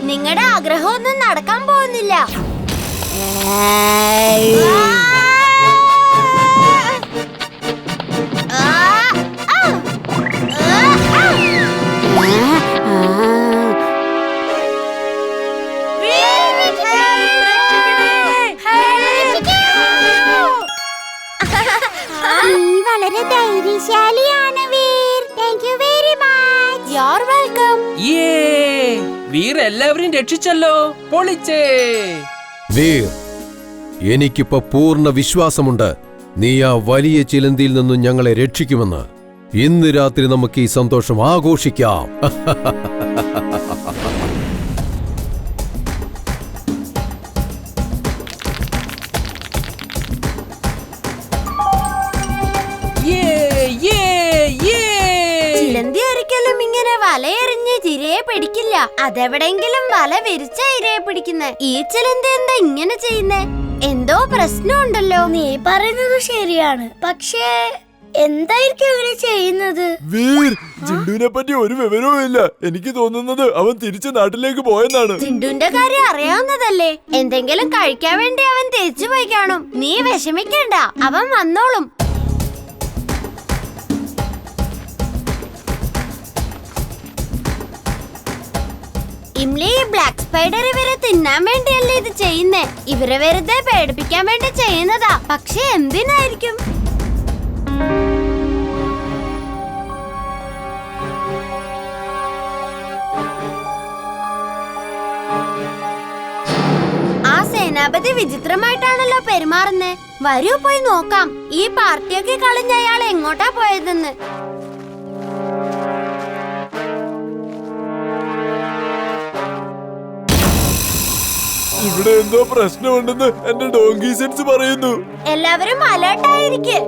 നിങ്ങളുടെ ആഗ്രഹമൊന്നും നടക്കാൻ പോകുന്നില്ല. വളരെ ധൈര്യശാലിയാണ് Veer. Thank you very much. You are welcome. Veer എല്ലാവരെയും രക്ഷിച്ചല്ലോ. പൊളിച്ചേ വീർ, എനിക്കിപ്പോ പൂർണ്ണ വിശ്വാസമുണ്ട് നീ ആ വലിയ ചിലന്തിയിൽ നിന്നും ഞങ്ങളെ രക്ഷിക്കുമെന്ന്. ഇന്ന് രാത്രി നമുക്ക് ഈ സന്തോഷം ആഘോഷിക്കാം. ചിലന്തി ഒരിക്കലും ഇങ്ങനെ വലയെറിഞ്ഞ് ഇരയെ പിടിക്കില്ല. അതെവിടെങ്കിലും വല വിരിച്ച ഇരയെ പിടിക്കുന്നെ. ഈ ചിലന്തി എന്താ ഇങ്ങനെ ചെയ്യുന്നേ? എന്തോ പ്രശ്നമുണ്ടല്ലോ. നീ പറയുന്നത് ശരിയാണ്, പക്ഷേ എന്തായിരിക്കും അങ്ങനെ ചെയ്യുന്നത്? വീർ, ജിണ്ടുവിനെ പറ്റി ഒരു വിവരവും ഇല്ല. എനിക്ക് തോന്നുന്നത് അവൻ തിരിച്ച് നാട്ടിലേക്ക് പോയെന്നാണ്. ജിണ്ടുവിന്റെ കാര്യം അറിയാവുന്നതല്ലേ. എന്തെങ്കിലും കഴിക്കാൻ വേണ്ടി അവൻ തിരിച്ചു പോയി കാണും. നീ വിഷമിക്കണ്ട, അവൻ വന്നോളും. ഇംലി, ബ്ലാക്ക് സ്പൈഡർ ഇവരെ തിന്നാൻ വേണ്ടിയല്ലേ ഇത് ചെയ്യുന്നേ. ഇവരെ വെറുതെ പേടിപ്പിക്കാൻ വേണ്ടി ചെയ്യുന്നതാ. പക്ഷെ എന്തിനായിരിക്കും? ആ സേനാപതി വിചിത്രമായിട്ടാണല്ലോ പെരുമാറുന്നേ. വരൂ പോയി നോക്കാം ഈ പാർട്ടിയൊക്കെ കളഞ്ഞ അയാൾ എങ്ങോട്ടാ പോയതെന്ന്. ഇവിടെ എന്തോ പ്രശ്നമുണ്ടെന്ന് എന്റെ ഡോങ്കി സെൻസ് പറയുന്നു. എല്ലാവരും അലേർട്ടായിരിക്കെ.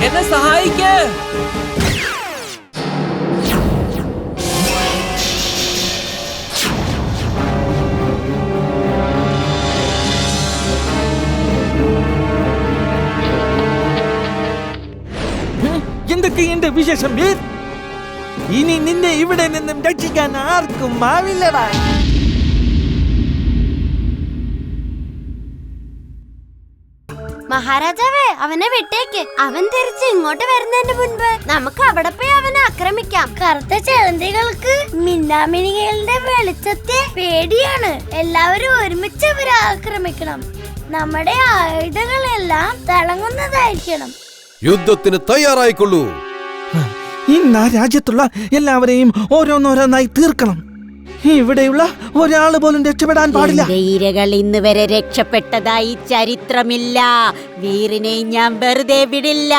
എന്നെ സഹായിക്കേ. എന്തൊക്കെയുണ്ട് വിശേഷം വീർ? ഇനി നിന്നെ ഇവിടെ നിന്നും രക്ഷിക്കാൻ ആർക്കും ആവില്ലടാ. മഹാരാജാവേ, അവനെ വിട്ടേക്ക്. അവൻ തിരിച്ച് ഇങ്ങോട്ട് വരുന്നതിന് മുൻപ് നമുക്ക് അവിടെ പോയി അവനെ ആക്രമിക്കാം. കറുത്ത ചിലന്തികൾക്ക് മിന്നാമിനികളുടെ വെളിച്ചത്തെ പേടിയാണ്. എല്ലാവരും ഒരുമിച്ച് അവരെ ആക്രമിക്കണം. നമ്മുടെ ആയുധങ്ങളെല്ലാം തിളങ്ങുന്നതായിരിക്കണം. യുദ്ധത്തിന് തയ്യാറായിക്കൊള്ളൂ. ഇന്ന് ആ രാജ്യത്തുള്ള എല്ലാവരെയും ഓരോന്നോരോന്നായി തീർക്കണം. ഇവിടെയുള്ള ഒരാൾ പോലും രക്ഷപ്പെടാൻ പാടില്ല. ഇരകൾ ഇന്ന് വരെ രക്ഷപ്പെട്ടതായി ചരിത്രമില്ല. വീറിനെ ഞാൻ വെറുതെ വിടില്ല.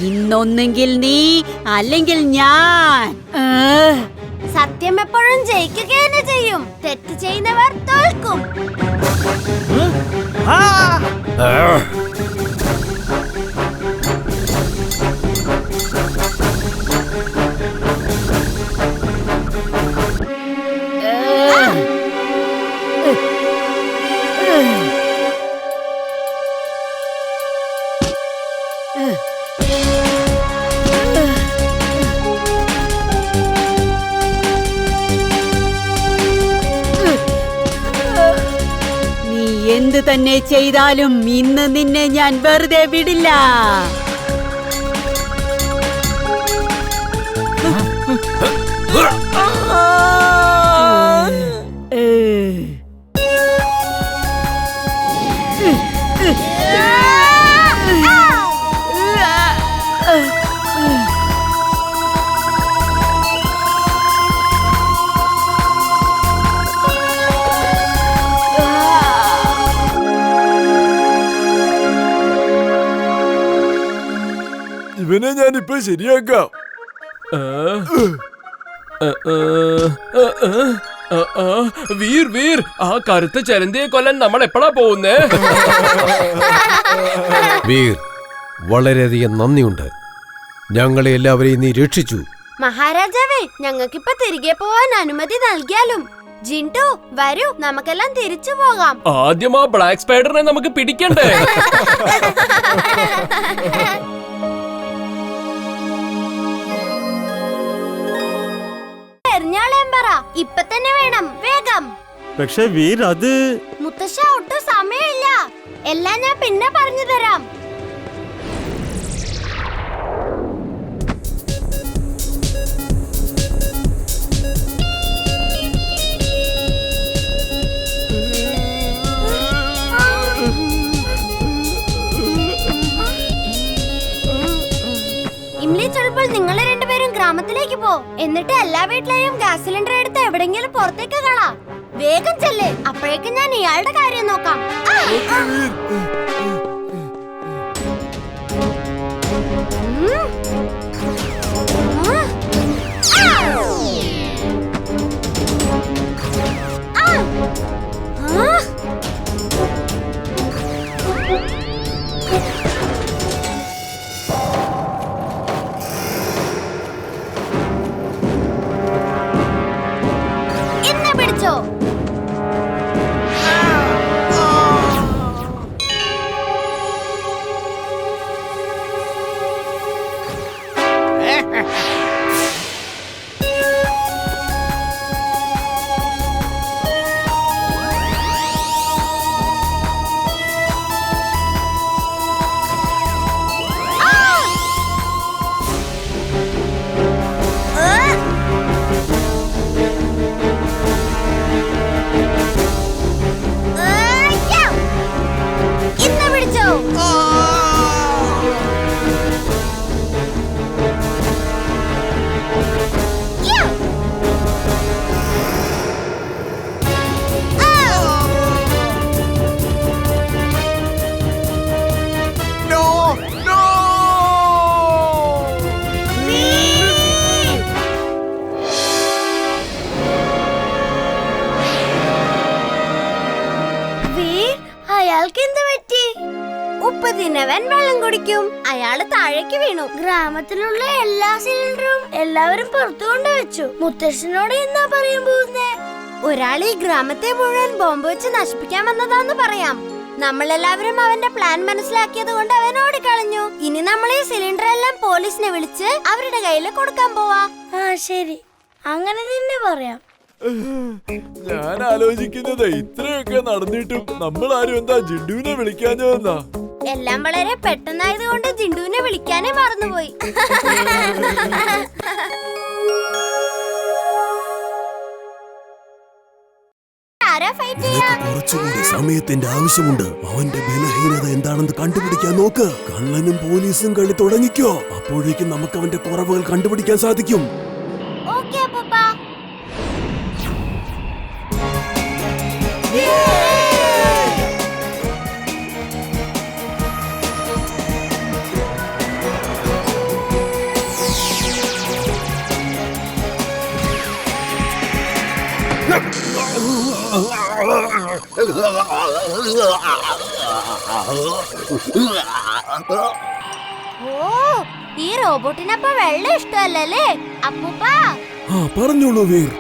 ഇന്നൊന്നെങ്കിൽ നീ അല്ലെങ്കിൽ ഞാൻ. സത്യം എപ്പോഴും ജയിക്കുക തന്നെ ചെയ്യും. തെറ്റ് ചെയ്യുന്നവർ തോൽക്കും. എന്ത് തന്നെ ചെയ്താലും ഇന്ന് നിന്നെ ഞാൻ വെറുതെ വിടില്ല. ഇവനെ ഞാനിപ്പോ ശരിയാക്കാം. വീർ വീർ ആ കറുത്ത ചരന്തിയെ കൊല്ലാൻ നമ്മൾ എപ്പോഴാ പോകുന്നേ? വീർ, വളരെയധികം നന്ദിയുണ്ട്. ഞങ്ങളെ എല്ലാവരെയും നീ രക്ഷിച്ചു. മഹാരാജാവേ, ഞങ്ങൾക്കിപ്പൊ തിരികെ പോവാൻ അനുമതി നൽകിയാലും. ജിൻഡു വരൂ, നമുക്കെല്ലാം തിരിച്ചു പോകാം. ആദ്യം ആ ബ്ലാക്ക് സ്പൈഡറിനെ നമുക്ക് പിടിക്കണ്ടേ? എറിഞ്ഞാളേം പറ, ഇപ്പൊ തന്നെ വേണം, വേഗം. പക്ഷെ വീർ, അത് മുത്തശ്ശ, ഒട്ടും സമയമില്ല. എല്ലാം ഞാൻ പിന്നെ പറഞ്ഞു തരാം. ഇംലി ചിലപ്പോൾ നിങ്ങൾ രണ്ടുപേരും ഗ്രാമത്തിലേക്ക് പോ. എന്നിട്ട് എല്ലാ വീട്ടിലെയും ഗ്യാസ് സിലിണ്ടർ എടുത്ത് എവിടെങ്കിലും പുറത്തേക്ക് കളാ. വേഗം ചെല്ലേ, അപ്പോഴേക്കും ഞാൻ ഇയാളുടെ കാര്യം നോക്കാം. ഉപ്പ് തിന്നവൻ വെള്ളം കുടിക്കും. അയാള് താഴേക്ക് വീണു. ഗ്രാമത്തിലുള്ള എല്ലാ സിലിണ്ടറും എല്ലാവരും പുറത്തു കൊണ്ടുവച്ചു. മുത്തശ്ശനോട് എന്നാ പറയാൻ പോകുന്നേ? ഒരാൾ ഈ ഗ്രാമത്തെ മുഴുവൻ ബോംബ് വെച്ച് നശിപ്പിക്കാൻ വന്നതാന്ന് പറയാം. നമ്മളെല്ലാവരും അവന്റെ പ്ലാൻ മനസ്സിലാക്കിയത് കൊണ്ട് അവൻ ഓടിക്കളഞ്ഞു. ഇനി നമ്മൾ ഈ സിലിണ്ടർ എല്ലാം പോലീസിനെ വിളിച്ച് അവരുടെ കയ്യിൽ കൊടുക്കാൻ പോവാ. ആ ശരി, അങ്ങനെ തന്നെ പറയാം. ഞാൻ ആലോചിക്കുന്നത് ഇത്രയൊക്കെ നടന്നിട്ടും നമ്മൾ ആരും എന്താ ജിണ്ടുവിനെ വിളിക്കാഞ്ഞതെന്നാ. എല്ലാം വളരെ പെട്ടെന്നായതുകൊണ്ട് ജിണ്ടുവിനെ വിളിക്കാനേ മറന്നുപോയി. കുറച്ചുകൂടി സമയത്തിന്റെ ആവശ്യമുണ്ട്. അവന്റെ ബലഹീനത എന്താണെന്ന് കണ്ടുപിടിക്കാൻ നോക്ക്. കള്ളനും പോലീസും കളി തുടങ്ങിക്കോ. അപ്പോഴേക്കും നമുക്ക് അവന്റെ കുറവുകൾ കണ്ടുപിടിക്കാൻ സാധിക്കും. ഓക്കേ പപ്പ. ഓ, ഈ റോബോട്ടിനപ്പോ വെള്ളം ഇഷ്ടമല്ലേ അപ്പൂപ്പ? പറഞ്ഞോളൂ വീർ.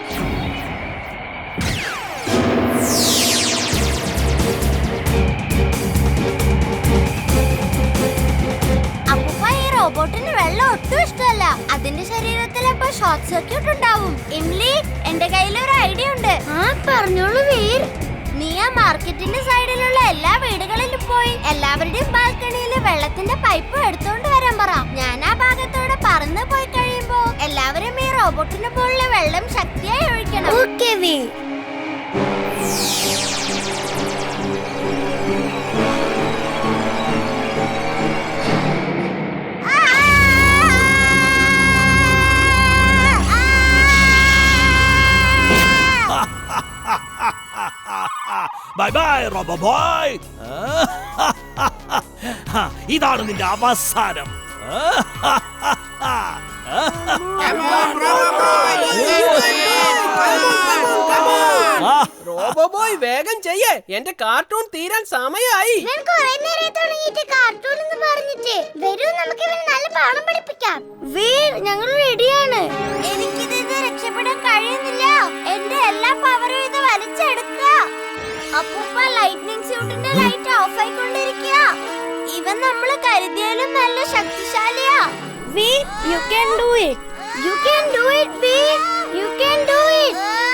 അപ്പൂപ്പ, ഈ റോബോട്ടിന് വെള്ളം ഒട്ടും ഇഷ്ടമല്ല. അതിന്റെ ശരീരത്തിൽ അപ്പൊ ഷോർട്ട് സർക്യൂട്ട് ഉണ്ടാവും. ഇംലി, എന്റെ കയ്യിൽ ഒരു ഐഡിയ ഉണ്ട്. പറഞ്ഞോളൂ വീർ. നീ ആ മാർക്കറ്റിന്റെ സൈഡിലുള്ള എല്ലാ വീടുകളിലും പോയി എല്ലാവരുടെയും ബാൽക്കണിയിൽ വെള്ളത്തിന്റെ പൈപ്പ് എടുത്തോണ്ട് വരാൻ പറ. ഞാൻ ആ ഭാഗത്തോടെ പറന്നു പോയി കഴിയുമ്പോ എല്ലാവരും ഈ റോബോട്ടിന് പോലുള്ള വെള്ളം ശക്തിയായി ഒഴിക്കണം. Okay Veer. Bye bye robo boy. ഇതാണ് നിന്റെ അവസാനം. Come on, റോബോബോയ് വേഗം ചെയ്യേ, എന്റെ കാർട്ടൂൺ തീരാൻ സമയായി. വീർ, ഞങ്ങൾ റെഡിയാണ്. എനിക്കിത് രക്ഷപ്പെടാൻ കഴിയുന്നില്ല. എന്റെ എല്ലാ പവറും ഇത് വലിച്ചെടുക്കുക. അപ്പൂപ്പ ലൈറ്റ്നിങ് സ്യൂട്ടിന്റെ ലൈറ്റ് ഓഫ് ആയിക്കൊണ്ടിരിക്കുക. ഇവൻ നമ്മള് കരുതിയാലും നല്ല ശക്തിശാലിയാ. Veer, you can do it. You can do it, Veer. You can do it.